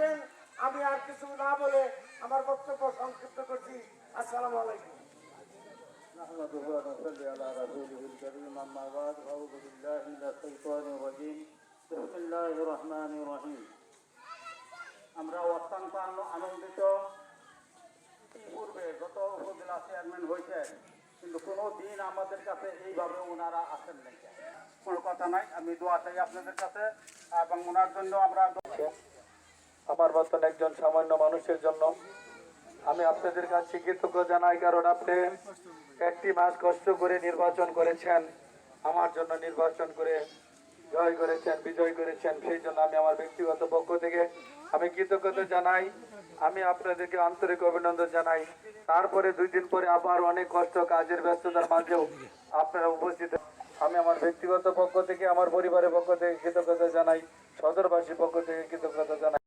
থাকবেন। আমি আর কিছু না বলে আমার বক্তব্য সংক্ষিপ্ত করছি। আসসালামু আলাইকুম। نحمده ونصلي على رسوله الكريم أما بعد أعوذ بالله من الشيطان الرجيم بسم الله الرحمن الرحيم আমরা অত্যন্ত আনন্দিত। পূর্বে যত উপজেলা চেয়ারম্যান হয়েছে কিন্তু কোনো দিন আমাদের কাছে এইভাবে ওনারা আসেন নাই। কোনো কথা নাই, আমি দোয়া চাই আপনাদের কাছে এবং ওনার জন্য আমরা আমার মতন একজন সামান্য মানুষের জন্য আমি আপনাদের কাছে কৃতজ্ঞ জানাই, কারণ আপনি একটি মাস কষ্ট করে নির্বাচন করেছেন, আমার জন্য নির্বাচন করে জয় করেছেন, বিজয় করেছেন। সেই জন্য আমি আমার ব্যক্তিগত পক্ষ থেকে আমি কৃতজ্ঞতা জানাই। আমি আপনাদেরকে আন্তরিক অভিনন্দন জানাই। তারপরে 2 দিন পরে আবার অনেক কষ্ট কাজের ব্যস্ততার মাঝেও আপনারা উপস্থিত। আমি আমার ব্যক্তিগত পক্ষ থেকে, আমার পরিবারের পক্ষ থেকে কৃতজ্ঞতা জানাই, সদরবাসীর পক্ষ থেকে কৃতজ্ঞতা জানাই।